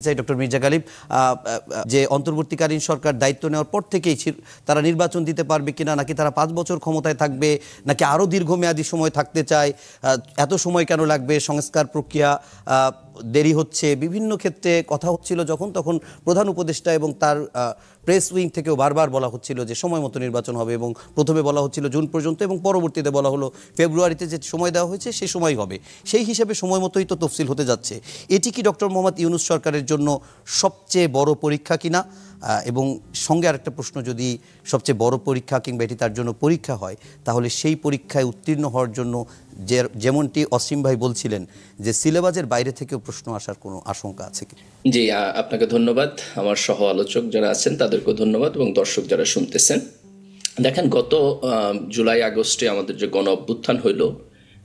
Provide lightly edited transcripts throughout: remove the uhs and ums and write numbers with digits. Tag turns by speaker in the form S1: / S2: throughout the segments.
S1: Doctor Mirza Ghalib যে অন্তর্বর্তীকালীন সরকার দায়িত্ব নেওয়ার পর থেকেই তারা নির্বাচন দিতে পারবে কিনা, নাকি তারা 5 বছর ক্ষমতায় থাকবে, নাকি আরও দীর্ঘমেয়াদী সময় থাকতে চায়, এত সময় কেন লাগবে, সংস্কার প্রক্রিয়া দেরি হচ্ছে, বিভিন্ন ক্ষেত্রে কথা হচ্ছিল যখন তখন প্রধান উপদেষ্টা এবং তার প্রেস উইং থেকেও বারবার বলা হচ্ছিল যে সময় মতো নির্বাচন হবে, এবং প্রথমে বলা হচ্ছিল জুন পর্যন্ত এবং পরবর্তীতে বলা হলো ফেব্রুয়ারিতে যে সময় দেওয়া হয়েছে সেই সময় হবে। সেই হিসাবে সময় মতোই তো তফসিল হতে যাচ্ছে। এটি কি ডক্টর মোহাম্মদ ইউনূস সরকারের জন্য সবচেয়ে বড় পরীক্ষা কিনা? এবং সঙ্গে আরেকটা প্রশ্ন, যদি সবচেয়ে বড় পরীক্ষা কিংবা এটি তার জন্য পরীক্ষা হয়, তাহলে সেই পরীক্ষায় উত্তীর্ণ হওয়ার জন্য যেমনটি অসীম ভাই বলছিলেন যে সিলেবাসের বাইরে থেকেও প্রশ্ন আসার কোনো আশঙ্কা আছে কি?
S2: জি, আপনাকে ধন্যবাদ, আমার সহ আলোচক যারা আছেন তাদেরকেও ধন্যবাদ, এবং দর্শক যারা শুনতেছেন। দেখেন, গত জুলাই আগস্টে আমাদের যে গণ অভ্যুত্থান হইল,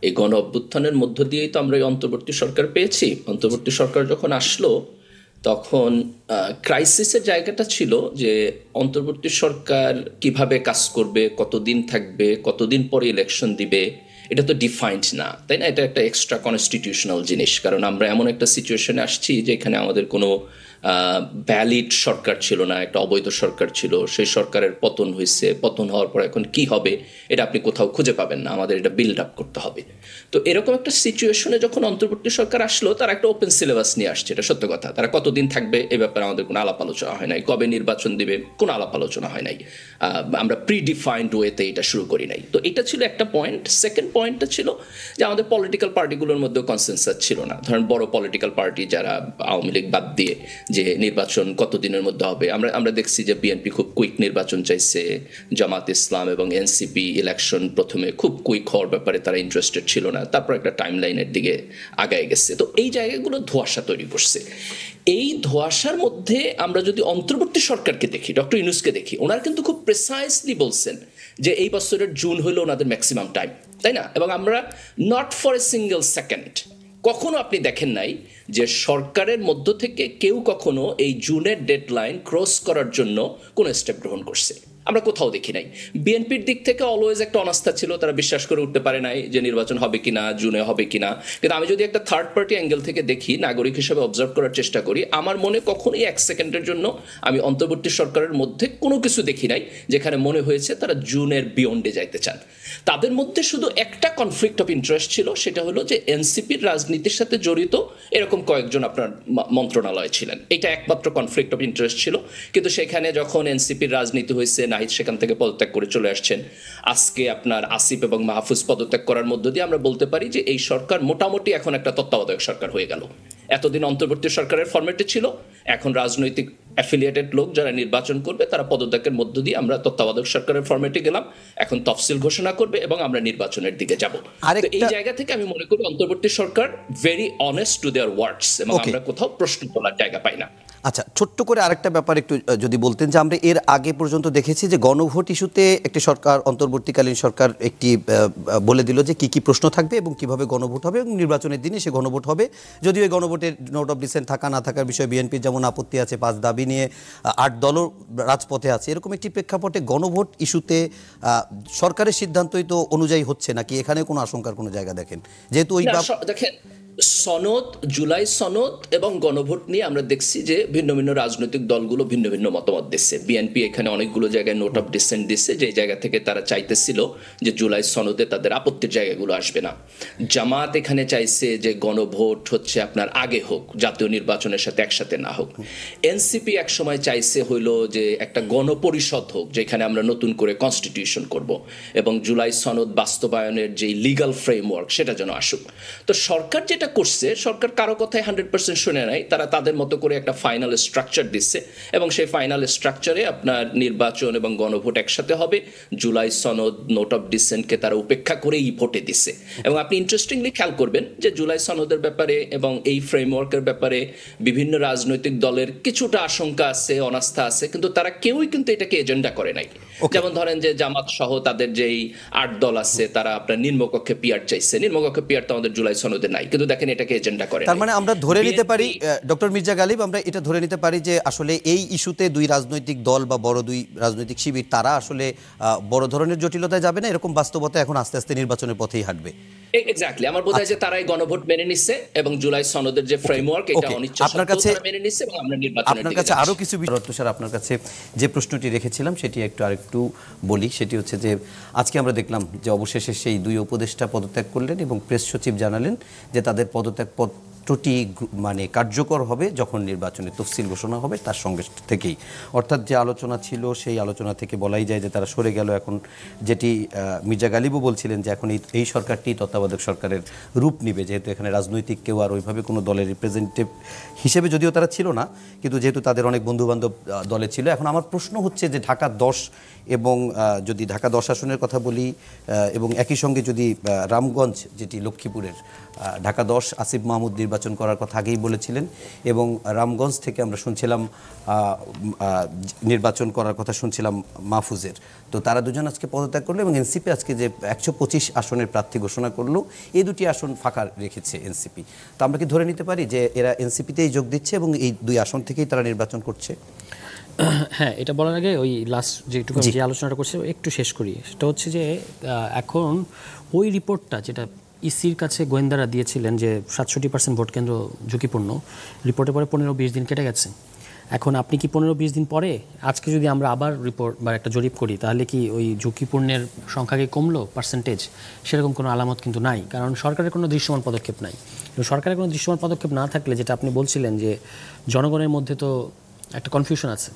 S2: এই গণ অভ্যুত্থানের মধ্য দিয়েই তো আমরা এই অন্তর্বর্তী সরকার পেয়েছি। অন্তর্বর্তী সরকার যখন আসলো তখন ক্রাইসিসের জায়গাটা ছিল যে অন্তর্বর্তী সরকার কিভাবে কাজ করবে, কতদিন থাকবে, কতদিন পরে ইলেকশন দিবে, এটা তো ডিফাইন্ড না, তাই না? এটা একটা এক্সট্রা কনস্টিটিউশনাল জিনিস, কারণ আমরা এমন একটা সিচুয়েশনে আসছি যেখানে আমাদের কোনো ভ্যালিড সরকার ছিল না, একটা অবৈধ সরকার ছিল। সেই সরকারের পতন হয়েছে, পতন হওয়ার পর এখন কি হবে এটা আপনি কোথাও খুঁজে পাবেন না, আমাদের এটা বিল্ড আপ করতে হবে। তো এরকম একটা সিচুয়েশনে যখন অন্তর্বর্তী সরকার আসলো, তারা একটা ওপেন সিলেবাস নিয়ে আসছে, এটা সত্য কথা। তারা কতদিন থাকবে এ ব্যাপারে আমাদের কোনো আলাপ আলোচনা হয় নাই, কবে নির্বাচন দিবে কোনো আলাপ আলোচনা হয় নাই, আমরা প্রিডিফাইন্ড ওয়েতে এটা শুরু করি নাই। তো এটা ছিল একটা পয়েন্ট। সেকেন্ড পয়েন্টটা ছিল যে আমাদের পলিটিক্যাল পার্টিগুলোর মধ্যেও কনসেনসাস ছিল না। ধরেন বড় পলিটিক্যাল পার্টি যারা, আওয়ামী লীগ বাদ দিয়ে, যে নির্বাচন কতদিনের মধ্যে হবে। আমরা দেখছি যে বিএনপি খুব কুইক নির্বাচন চাইছে, জামাত ইসলাম এবং এনসিপি ইলেকশন প্রথমে খুব কুইক হওয়ার ব্যাপারে তারা ইন্টারেস্টেড ছিল না, তারপর একটা টাইম লাইনের দিকে আগায় গেছে। তো এই জায়গাগুলো ধোঁয়াশা তৈরি করছে। এই ধোঁয়াশার মধ্যে আমরা যদি অন্তর্বর্তী সরকারকে দেখি, ডক্টর ইউনূসকে দেখি, ওনারা কিন্তু খুব প্রিসাইসলি বলছেন যে এই বছরের জুন হলো ওনাদের ম্যাক্সিমাম টাইম, তাই না? এবং আমরা not for a single second কখনো আপনি দেখেন নাই যে সরকারের মধ্য থেকে কেউ কখনো এই জুনের ডেডলাইন ক্রস করার জন্য কোনো স্টেপ গ্রহণ করছে, আমরা কোথাও দেখি নাই। বিএনপির দিক থেকে অলওয়েজ একটা অনাস্থা ছিল, তারা বিশ্বাস করে উঠতে পারে নাই যে নির্বাচন হবে কিনা, জুনে হবে কিনা। কিন্তু আমি যদি একটা থার্ড পার্টি অ্যাঙ্গেল থেকে দেখি, নাগরিক হিসেবে অবজার্ভ করার চেষ্টা করি, আমার মনে কখনোই 1 সেকেন্ডের জন্য আমি অন্তর্বর্তী সরকারের মধ্যে কোনো কিছু দেখি নাই যেখানে মনে হয়েছে তারা জুনের বিয়ন্ডে যাইতে চান। তাদের মধ্যে শুধু একটা কনফ্লিক্ট অফ ইন্টারেস্ট ছিল, সেটা হলো যে এনসিপির রাজনীতির সাথে জড়িত এরকম কয়েকজন আপনার মন্ত্রণালয় ছিলেন, এটা একমাত্র কনফ্লিক্ট অফ ইন্টারেস্ট ছিল। কিন্তু সেখানে যখন এনসিপির রাজনীতি হয়েছে, নাহিদ সেখান থেকে পদত্যাগ করে চলে আসছেন, আজকে আপনার আসিফ এবং মাহফুজ পদত্যাগ করার মধ্য দিয়ে আমরা বলতে পারি যে এই সরকার মোটামুটি এখন একটা তত্ত্বাবধায়ক সরকার হয়ে গেল। এতদিন অন্তর্বর্তী সরকারের ফরম্যাটে ছিল, এখন রাজনৈতিক অ্যাফিলিয়েটেড লোক যারা নির্বাচন করবে তারা পদত্যাগের মধ্য দিয়ে আমরা তত্ত্বাবধায়ক সরকারের ফরম্যাটে গেলাম, এখন তফসিল ঘোষণা করবে এবং আমরা নির্বাচনের দিকে যাব। এই জায়গা থেকে আমি মনে করি অন্তর্বর্তী সরকার ভেরি অনেস্ট টু দেয়ার ওয়ার্ডস, এবং আমরা কোথাও প্রশ্ন তোলার জায়গা পাই না।
S1: আচ্ছা, ছোট্ট করে আরেকটা ব্যাপার একটু যদি বলতেন, যে আমরা এর আগে পর্যন্ত দেখেছি যে গণভোট ইস্যুতে একটি সরকার, অন্তর্বর্তীকালীন সরকার একটি বলে দিল যে কি প্রশ্ন থাকবে এবং কিভাবে গণভোট হবে, এবং নির্বাচনের দিনে সে গণভোট হবে। যদিও এই গণভোটের নোট অফ ডিসেন্ট থাকা না থাকার বিষয়ে বিএনপির যেমন আপত্তি আছে, 5 দাবি নিয়ে 8 দলও রাজপথে আছে, এরকম একটি প্রেক্ষাপটে গণভোট ইস্যুতে সরকারের সিদ্ধান্তই তো অনুযায়ী হচ্ছে নাকি, এখানে কোনো আশঙ্কার কোনো জায়গা দেখেন? যেহেতু ওই
S2: দেখেন, সনদ, জুলাই সনদ এবং গণভোট নিয়ে আমরা দেখছি যে ভিন্ন ভিন্ন রাজনৈতিক দলগুলো ভিন্ন ভিন্ন মতামত দিচ্ছে। বিএনপি এখানে অনেকগুলো জায়গায় নোট অফ ডিসেন্ট দিচ্ছে, যে জায়গা থেকে তারা চাইতেছিল যে জুলাই সনদে তাদের আপত্তির জায়গাগুলো আসবে না। জামাত এখানে চাইছে যে গণভোট হচ্ছে আপনার আগে হোক, জাতীয় নির্বাচনের সাথে একসাথে না হোক। এনসিপি এক সময় চাইছে হইলো যে একটা গণপরিষদ হোক, যেখানে আমরা নতুন করে কনস্টিটিউশন করব, এবং জুলাই সনদ বাস্তবায়নের যে লিগাল ফ্রেমওয়ার্ক সেটা যেন আসুক। তো সরকার যেটা করছে, সরকার কারো কথায় 100% শুনে নাই, তারা তাদের মতো করে একটা ফাইনাল স্ট্রাকচার দিচ্ছে, এবং সেই ফাইনাল স্ট্রাকচারে আপনার নির্বাচন এবং গণভোট একসাথে হবে। জুলাই সনদ, নোট অফ ডিসেন্টকে তারা উপেক্ষা করেই ভোটে দিচ্ছে। এবং আপনি ইন্টারেস্টিংলি খেয়াল করবেন যে জুলাই সনদের ব্যাপারে এবং এই ফ্রেমওয়ার্কের ব্যাপারে বিভিন্ন রাজনৈতিক দলের কিছুটা আশঙ্কা আছে, অনাস্থা আছে, কিন্তু তারা কেউই কিন্তু এটাকে এজেন্ডা করে নাই। যেমন ধরেন যে জামাত সহ তাদের যেই 8 দল আছে, তারা আপনার নিম্নকক্ষে পিআর চাইছে। নিম্নকক্ষে পিআর তো আমাদের জুলাই সনদে নাই, কিন্তু দেখেন এটাকে এজেন্ডা করে।
S1: তার মানে আমরা ধরে নিতে পারি ডক্টর মির্জা গালিব, আমরা এটা ধরে নিতে পারি যে আসলে এই ইস্যুতে দুই রাজনৈতিক দল বা বড় দুই রাজনৈতিক শিবির তারা আসলে বড় ধরনের জটিলতায় যাবে না, এরকম বাস্তবতা এখন আস্তে আস্তে নির্বাচনের পথেই হাঁটবে।
S2: এক্স্যাক্টলি, আমার বোধ হয় যে তারাই গণভোট মেনে নিচ্ছে এবং জুলাই সনদের যে ফ্রেমওয়ার্ক এটা অনিচ্ছা সত্ত্বেও তারা মেনে নিচ্ছে এবং আমরা নির্বাচনের দিকে
S1: আপনার কাছে আরো কিছু বিষয় স্যার, আপনার কাছে যে প্রশ্নটি রেখেছিলাম সেটি আরেকটু বলি। সেটি হচ্ছে যে আজকে আমরা দেখলাম যে অবশেষে সেই দুই উপদেষ্টা পদত্যাগ করলেন এবং প্রেস সচিব জানালেন যে তাদের পদত্যাগ পত্রটি মানে কার্যকর হবে যখন নির্বাচনের তফসিল ঘোষণা হবে তার সঙ্গে থেকেই, অর্থাৎ যে আলোচনা ছিল সেই আলোচনা থেকে বলাই যায় যে তারা সরে গেল। এখন যেটি মির্জা গালিবও বলছিলেন যে এখন এই সরকারটি তত্ত্বাবধায়ক সরকারের রূপ নেবে, যেহেতু এখানে রাজনৈতিক কেউ আর ওইভাবে কোনো দলের রিপ্রেজেন্টেটিভ হিসেবে যদিও তারা ছিল না, কিন্তু যেহেতু তাদের অনেক বন্ধুবান্ধব দলে ছিল। এখন আমার প্রশ্ন হচ্ছে যে ঢাকা 10 এবং যদি ঢাকা 10 আসনের কথা বলি এবং একই সঙ্গে যদি রামগঞ্জ যেটি লক্ষ্মীপুরের, ঢাকা 10 আসিফ মাহমুদ নির্বাচন করার কথা আগেই বলেছিলেন এবং রামগঞ্জ থেকে আমরা শুনছিলাম নির্বাচন করার কথা শুনছিলাম মাহফুজের, তো তারা দুজন আজকে পদত্যাগ করলো এবং এনসিপি আজকে যে 125 আসনের প্রার্থী ঘোষণা করলো, এই দুটি আসন ফাঁকা রেখেছে এনসিপি। তো আমরা কি ধরে নিতে পারি যে এরা এনসিপিতেই যোগ দিচ্ছে এবং এই দুই আসন থেকেই তারা নির্বাচন করছে?
S3: হ্যাঁ, এটা বলার আগে ওই লাস্ট যেটুকু যে আলোচনাটা করছি একটু শেষ করি। সেটা হচ্ছে যে এখন ওই রিপোর্টটা যেটা ইসির কাছে গোয়েন্দারা দিয়েছিলেন যে 67% ভোট কেন্দ্র ঝুঁকিপূর্ণ, রিপোর্টের পরে 15-20 দিন কেটে গেছে। এখন আপনি কি 15-20 দিন পরে আজকে যদি আমরা আবার রিপোর্ট বা একটা জরিপ করি তাহলে কি ওই ঝুঁকিপূর্ণের সংখ্যা কি কমলো পার্সেন্টেজ? সেরকম কোনো আলামত কিন্তু নাই, কারণ সরকারের কোনো দৃশ্যমান পদক্ষেপ নাই। সরকারের কোনো দৃশ্যমান পদক্ষেপ না থাকলে যেটা আপনি বলছিলেন যে জনগণের মধ্যে তো একটা কনফিউশন আছে,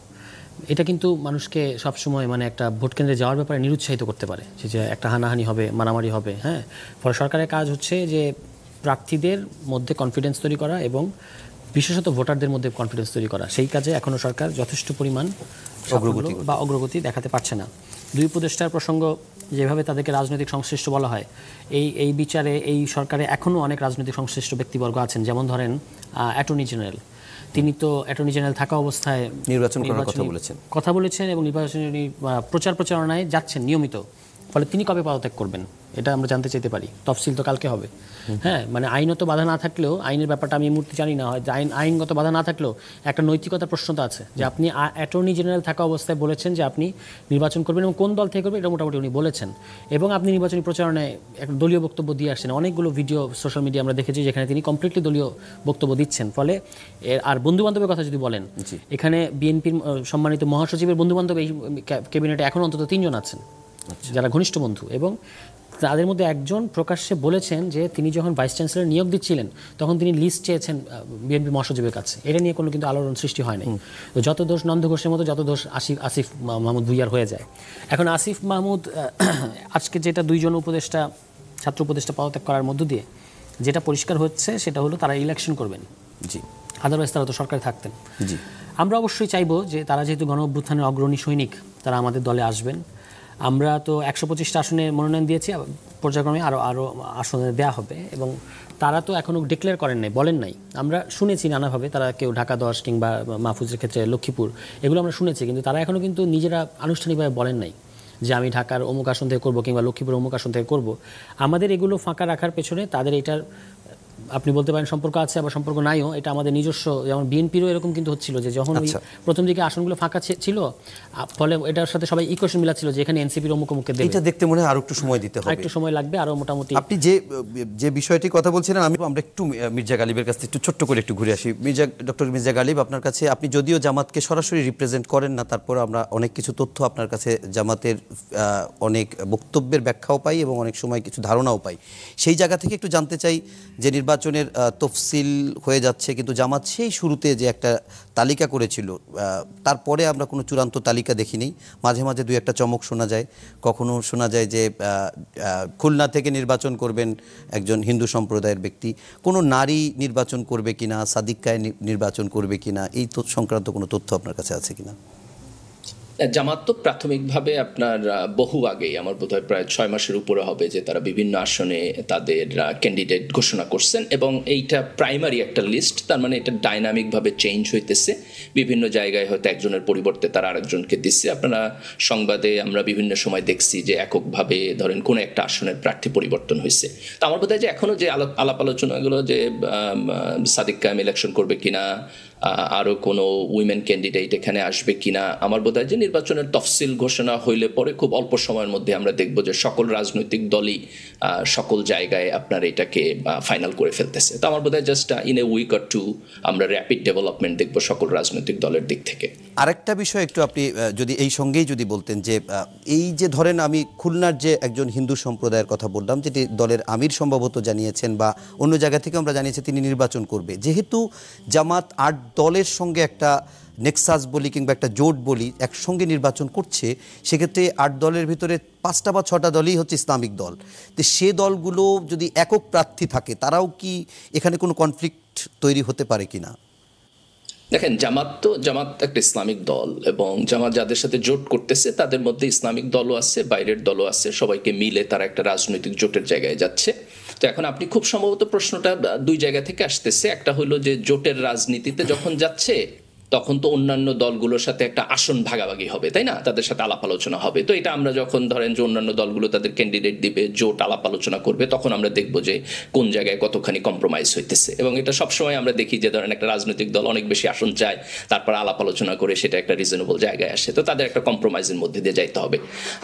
S3: এটা কিন্তু মানুষকে সবসময় মানে একটা ভোট কেন্দ্রে যাওয়ার ব্যাপারে নিরুৎসাহিত করতে পারে, যে একটা হানাহানি হবে, মারামারি হবে। হ্যাঁ, ফলে সরকারের কাজ হচ্ছে যে প্রার্থীদের মধ্যে কনফিডেন্স তৈরি করা এবং বিশেষত ভোটারদের মধ্যে কনফিডেন্স তৈরি করা। সেই কাজে এখনও সরকার যথেষ্ট পরিমাণ অগ্রগতি দেখাতে পারছে না। দুই উপদেষ্টার প্রসঙ্গ, যেভাবে তাদেরকে রাজনৈতিক সংশ্লিষ্ট বলা হয়, এই বিচারে এই সরকারে এখনও অনেক রাজনৈতিক সংশ্লিষ্ট ব্যক্তিবর্গ আছেন। যেমন ধরেন অ্যাটর্নি জেনারেল, তিনি তো অ্যাটর্নি জেনারেল থাকা অবস্থায়
S1: নির্বাচন করার কথা বলেছেন
S3: এবং নির্বাচনী প্রচারণায় যাচ্ছেন নিয়মিত। ফলে তিনি কবে পদত্যাগ করবেন এটা আমরা জানতে চাইতে পারি। তফসিল তো কালকে হবে। হ্যাঁ, মানে আইনত বাধা না থাকলেও, আইনের ব্যাপারটা আমি এই মুহূর্তে জানি না, হয় আইনগত বাধা না থাকলেও একটা নৈতিকতার প্রশ্ন তো আছে যে আপনি অ্যাটর্নি জেনারেল থাকা অবস্থায় বলেছেন যে আপনি নির্বাচন করবেন এবং কোন দল থেকে করবেন এটা মোটামুটি উনি বলেছেন, এবং আপনি নির্বাচনী প্রচারণায় একটা দলীয় বক্তব্য দিয়ে আসছেন। অনেকগুলো ভিডিও সোশ্যাল মিডিয়া আমরা দেখেছি যেখানে তিনি কমপ্লিটলি দলীয় বক্তব্য দিচ্ছেন। ফলে আর বন্ধুবান্ধবের কথা যদি বলেন, এখানে বিএনপির সম্মানিত মহাসচিবের বন্ধুবান্ধব এই ক্যাবিনেটে এখন অন্তত 3 জন আছেন যারা ঘনিষ্ঠ বন্ধু, এবং তাদের মধ্যে একজন প্রকাশ্যে বলেছেন যে তিনি যখন ভাইস চ্যান্সেলর নিয়োগ দিচ্ছিলেন তখন তিনি লিস্ট চেয়েছেন বিএনপি মহাসচিবের কাছে। এটা নিয়ে কোনো কিন্তু আলোড়ন সৃষ্টি হয় নাই। তো যত দোষ নন্দ ঘোষের মতো যত দোষ আসিফ মাহমুদ ভুইয়ার হয়ে যায়। এখন আসিফ মাহমুদ আজকে যেটা 2 জন উপদেষ্টা, ছাত্র উপদেষ্টা পদত্যাগ করার মধ্য দিয়ে যেটা পরিষ্কার হচ্ছে সেটা হলো তারা ইলেকশন করবেন। জি, আদারওয়াইজ তারা তো সরকারে থাকতেন। জি, আমরা অবশ্যই চাইবো যে তারা যেহেতু গণ অভ্যুত্থানের অগ্রণী সৈনিক, তারা আমাদের দলে আসবেন। আমরা তো 125টা আসনে মনোনয়ন দিয়েছি, পর্যায়ক্রমে আরও আসনে দেওয়া হবে, এবং তারা তো এখনও ডিক্লেয়ার করেন নাই, বলেন নাই। আমরা শুনেছি নানাভাবে, তারা কেউ ঢাকা 10 কিংবা মাহফুজের ক্ষেত্রে লক্ষ্মীপুর, এগুলো আমরা শুনেছি, কিন্তু তারা এখনও কিন্তু নিজেরা আনুষ্ঠানিকভাবে বলেন নাই যে আমি ঢাকার অমুক আসন থেকে করবো কিংবা লক্ষ্মীপুর অমুক আসন থেকে করবো। আমাদের এগুলো ফাঁকা রাখার পেছনে তাদের এটার আপনি বলতে পারেন সম্পর্ক আছে, আবার সম্পর্ক নাইও। এটা আমাদের নিজস্ব, যেমন বিএনপিরও এরকম কিন্তু হচ্ছিল যে যখন প্রথম দিকে আসনগুলো ফাঁকা ছিল, ফলে এটার সাথে সবাই ইকুয়েশন মিলাচ্ছিল যে এখানে এনসিপির অমুককে দেবে।
S1: এটা দেখতে মনে হয় আরো একটু সময় দিতে হবে,
S3: একটু সময় লাগবে আরো মোটামুটি।
S1: আপনি যে বিষয়টি কথা বলছিলেন, আমরা একটু মির্জা গালিবের কাছে একটু ছোট্ট করে একটু ঘুরে আসি। ডক্টর মির্জা গালিব, আপনার কাছে, আপনি যদিও জামাতকে সরাসরি রিপ্রেজেন্ট করেন না, তারপর আমরা অনেক কিছু তথ্য আপনার কাছে জামাতের অনেক বক্তব্যের ব্যাখ্যাও পাই এবং অনেক সময় কিছু ধারণাও পাই। সেই জায়গা থেকে একটু জানতে চাই যে নির্বাচনের তফসিল হয়ে যাচ্ছে, কিন্তু জামাত সেই শুরুতে যে একটা তালিকা করেছিল, তারপরে আমরা কোনো চূড়ান্ত তালিকা দেখিনি। মাঝে মাঝে 2-1টা চমক শোনা যায়। কখনো শোনা যায় যে খুলনা থেকে নির্বাচন করবেন একজন হিন্দু সম্প্রদায়ের ব্যক্তি, কোনো নারী নির্বাচন করবে কিনা, সাদিক কায়ে নির্বাচন করবে কিনা, এই সংক্রান্ত কোনো তথ্য আপনার কাছে আছে কিনা?
S2: জামাত তো প্রাথমিকভাবে আপনার বহু আগেই, আমার বোধহয় প্রায় 6 মাসের উপরে হবে, যে তারা বিভিন্ন আসনে তাদের ক্যান্ডিডেট ঘোষণা করছেন, এবং এইটা প্রাইমারি একটা লিস্ট। তার মানে এটা ডাইনামিকভাবে চেঞ্জ হইতেছে, বিভিন্ন জায়গায় হয়তো একজনের পরিবর্তে তারা আরেকজনকে দিচ্ছে। আপনারা সংবাদে আমরা বিভিন্ন সময় দেখছি যে এককভাবে ধরেন কোনো একটা আসনের প্রার্থী পরিবর্তন হয়েছে। তো আমার বোধ হয় যে এখনও যে আলাপ আলোচনাগুলো যে সাদিক কায়েম ইলেকশন করবে কিনা, আরও কোনো উইমেন ক্যান্ডিডেট এখানে আসবে কিনা, আমার বোধ হয় যে নির্বাচনের তফসিল ঘোষণা হইলে পরে খুব অল্প সময়ের মধ্যে আমরা দেখব যে সকল রাজনৈতিক দলই সকল জায়গায় আপনার এটাকে ফাইনাল করে ফেলতেছে। তো আমার বোধ হয় just in a week or two আমরা র্যাপিড ডেভেলপমেন্ট দেখব সকল রাজনৈতিক দলের দিক থেকে।
S1: আরেকটা বিষয় একটু আপনি যদি এই সঙ্গেই যদি বলতেন যে এই যে ধরেন আমি খুলনার যে একজন হিন্দু সম্প্রদায়ের কথা বললাম, যেটি দলের আমির সম্ভবত জানিয়েছেন বা অন্য জায়গা থেকে আমরা জানিয়েছি তিনি নির্বাচন করবে, যেহেতু জামাত 8 দলের সঙ্গে একটা নেক্সাস বলি কিংবা একটা জোট বলি একসঙ্গে নির্বাচন করছে, সেক্ষেত্রে 8 দলের ভিতরে 5টা বা 6টা দলই হচ্ছে ইসলামিক দল। তো সে দলগুলো যদি একক প্রার্থী থাকে, তারাও কি এখানে কোনো কনফ্লিক্ট তৈরি হতে পারে কিনা?
S2: দেখেন, জামাত একটা ইসলামিক দল, এবং জামাত যাদের সাথে জোট করতেছে তাদের মধ্যে ইসলামিক দলও আছে, বাইরের দলও আছে, সবাইকে মিলে তারা একটা রাজনৈতিক জোটের জায়গায় যাচ্ছে। তো এখন আপনি খুব সম্ভবত প্রশ্নটা 2 জায়গা থেকে আসতেছে। একটা হলো যে জোটের রাজনীতিতে যখন যাচ্ছে তখন তো অন্যান্য দলগুলোর সাথে একটা আসন ভাগাভাগি হবে, তাই না? তাদের সাথে আলাপ আলোচনা হবে। তো এটা আমরা যখন ধরেন যে অন্যান্য দলগুলো তাদের ক্যান্ডিডেট দিবে, জোট আলাপ আলোচনা করবে, তখন আমরা দেখবো যে কোন জায়গায় কতখানি কম্প্রোমাইজ হইতেছে। এবং এটা সবসময় আমরা দেখি যে ধরেন একটা রাজনৈতিক দল অনেক বেশি আসন চায়, তারপর আলাপ আলোচনা করে সেটা একটা রিজনেবল জায়গায় আসে, তো তাদের একটা কম্প্রোমাইজের মধ্যে দিয়ে যাইতে হবে।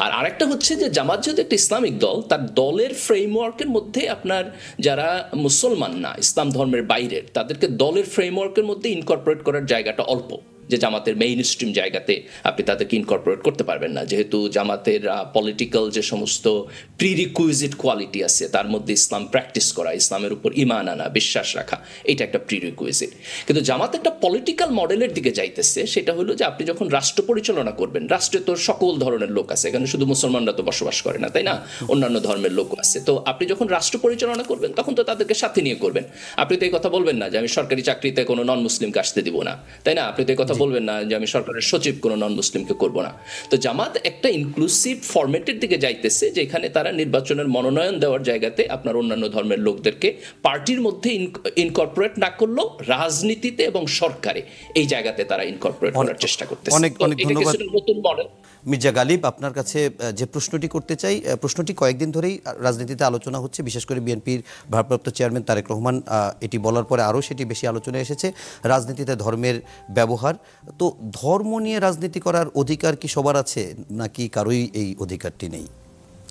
S2: আর আরেকটা হচ্ছে যে জামাত যেহেতু একটা ইসলামিক দল, তার দলের ফ্রেমওয়ার্কের মধ্যে আপনার যারা মুসলমান না, ইসলাম ধর্মের বাইরের, তাদেরকে দলের ফ্রেমওয়ার্কের মধ্যে ইনকর্পোরেট করার জায়গাটা অল্প। যে জামাতের মেইন স্ট্রিম জায়গাতে আপনি তাদেরকে ইনকর্পোরেট করতে পারবেন না, যেহেতু জামাতের পলিটিক্যাল যে সমস্ত প্রিরিকুইজিট কোয়ালিটি আছে তার মধ্যে ইসলাম প্র্যাকটিস করা, ইসলামের উপর ঈমান আনা, বিশ্বাস রাখা, এটা একটা প্রিরিকুইজিট। কিন্তু জামাত একটা পলিটিক্যাল মডেলের দিকে যাইতেছে, সেটা হলো যে আপনি যখন রাষ্ট্র পরিচালনা করবেন, রাষ্ট্রে তো সকল ধরনের লোক আছে, এখানে শুধু মুসলমানরা তো বসবাস করে না, তাই না? অন্যান্য ধর্মের লোক আছে। তো আপনি যখন রাষ্ট্র পরিচালনা করবেন তখন তো তাদেরকে সাথে নিয়ে করবেন। আপনি তো এই কথা বলবেন না যে আমি সরকারি চাকরিতে কোনো নন মুসলিমকে আসতে দিব না, তাই না? আপনি তো এই কথা বলবেন না যে আমি সরকারের সচিব কোনো নন মুসলিমকে করব না। তো জামাত একটা ইনক্লুসিভ ফরম্যাটের দিকে যাইতেছে, যেখানে তারা নির্বাচনের মনোনয়ন দেওয়ার জায়গাতে আপনার অন্যান্য ধর্মের লোকদেরকে পার্টির মধ্যে ইনকর্পোরেট না করলেও রাজনীতিতে এবং সরকারে এই জায়গাতে তারা ইনকর্পোরেট করার চেষ্টা করতেছে।
S1: অনেক অনেক ধন্যবাদ
S2: নতুন মডেল।
S1: মির্জা গালিব, আপনার কাছে যে প্রশ্নটি করতে চাই, প্রশ্নটি কয়েকদিন ধরেই রাজনীতিতে আলোচনা হচ্ছে, বিশেষ করে বিএনপির ভারপ্রাপ্ত চেয়ারম্যান তারেক রহমান এটি বলার পরে আরও সেটি বেশি আলোচনায় এসেছে, রাজনীতিতে ধর্মের ব্যবহার। তো ধর্ম নিয়ে রাজনীতি করার অধিকার কি সবার আছে, নাকি কারোই এই অধিকারটি নেই?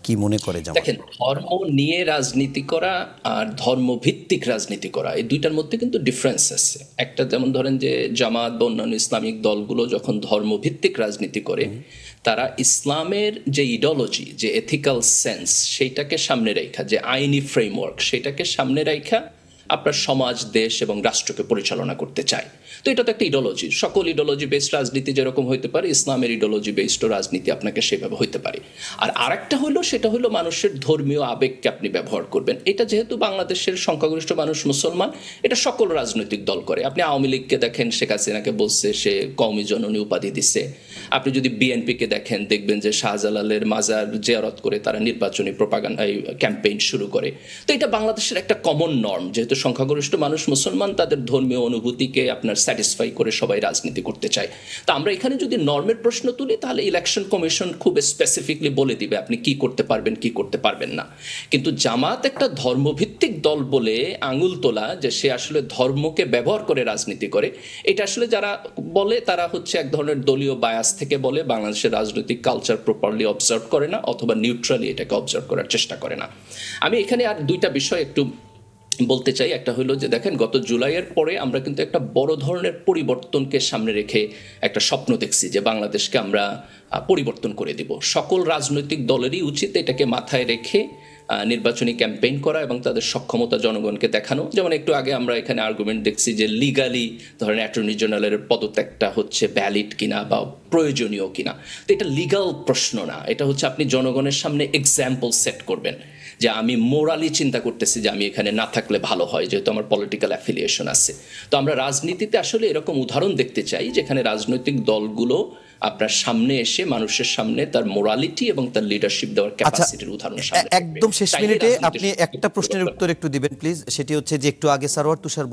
S1: কি মনে করে জামাত?
S2: দেখেন, ধর্ম নিয়ে রাজনীতি করা আর ধর্মভিত্তিক রাজনীতি করা, এই দুইটার মধ্যে কিন্তু ডিফারেন্স আছে। একটা যেমন ধরেন যে জামাত বা অন্যান্য ইসলামিক দলগুলো যখন ধর্মভিত্তিক রাজনীতি করে, তারা ইসলামের যে ইডিওলজি, যে এথিক্যাল সেন্স, সেইটাকে সামনে রাখা, যে আইনি ফ্রেমওয়ার্ক, সেটাকে সামনে রাখা আপনার সমাজ, দেশ এবং রাষ্ট্রকে পরিচালনা করতে চায়। তো এটা তো একটা ইডিওলজি। সকল ইডিওলজি বেসড রাজনীতি যেরকম হইতে পারে, ইসলামের ইডিওলজি বেসড রাজনীতি আপনাকে সেভাবে হইতে পারে। আর আরেকটা হলো, সেটা হলো মানুষের ধর্মীয় আবেগকে আপনি ব্যবহার করবেন। এটা যেহেতু বাংলাদেশের সংখ্যাগরিষ্ঠ মানুষ মুসলমান, এটা সকল রাজনৈতিক দল করে। আপনি আওয়ামী লীগকে দেখেন, শেখ হাসিনাকে বলছে সে কওমি জননী উপাধি দিচ্ছে। আপনি যদি বিএনপিকে দেখেন, দেখবেন যে শাহজালালের মাজার জিয়ারত করে তারা নির্বাচনী প্রোপাগান্ডা ক্যাম্পেইন শুরু করে। তো এটা বাংলাদেশের একটা কমন নর্ম, যেহেতু সংখ্যাগরিষ্ঠ মানুষ মুসলমান, তাদের ধর্মীয় অনুভূতিকে আপনার স্যাটিসফাই করে সবাই রাজনীতি করতে চায়। তা আমরা এখানে যদি নর্মের প্রশ্ন তুলি, তাহলে ইলেকশন কমিশন খুব স্পেসিফিকলি বলে দিবে আপনি কি করতে পারবেন, কি করতে পারবেন না। কিন্তু জামাত একটা ধর্মভিত্তিক দল বলে আঙুল তোলা যে সে আসলে ধর্মকে ব্যবহার করে রাজনীতি করে, এটা আসলে যারা বলে তারা হচ্ছে এক ধরনের দলীয় বায়াস থেকে বলে, বাংলাদেশের রাজনৈতিক কালচার প্রপারলি অবজার্ভ করে না, অথবা নিউট্রালি এটাকে অবজার্ভ করার চেষ্টা করে না। আমি এখানে আর দুইটা বিষয় একটু বলতে চাই। একটা হলো যে দেখেন, গত জুলাইয়ের পরে আমরা কিন্তু একটা বড় ধরনের পরিবর্তনকে সামনে রেখে একটা স্বপ্ন দেখছি যে বাংলাদেশকে আমরা পরিবর্তন করে দিব। সকল রাজনৈতিক দলেরই উচিত এটাকে মাথায় রেখে নির্বাচনী ক্যাম্পেইন করা এবং তাদের সক্ষমতা জনগণকে দেখানো। যেমন একটু আগে আমরা এখানে আর্গুমেন্ট দেখছি যে লিগালি ধরেন অ্যাটর্নি জেনারেলের পদত্যাগটা হচ্ছে ভ্যালিড কিনা বা প্রয়োজনীয় কিনা। তো এটা লিগাল প্রশ্ন না, এটা হচ্ছে আপনি জনগণের সামনে এক্সাম্পল সেট করবেন যে আমি মোরালি চিন্তা করতেছি যে আমি এখানে না থাকলে ভালো হয়, যেহেতু আমার পলিটিক্যাল অ্যাফিলিয়েশন আছে। তো আমরা রাজনীতিতে আসলে এরকম উদাহরণ দেখতে চাই যেখানে রাজনৈতিক দলগুলো আপনার সামনে এসে মানুষের সামনে তার মোরালিটি এবং তার লিডারশিপ দেওয়ার ক্যাপাসিটির উদাহরণ সামনে
S1: একদম শেষ মিনিটে আপনি একটা প্রশ্নের উত্তর একটু দিবেন প্লিজ। সেটি হচ্ছে যে একটু আগে সারোয়ার তুষার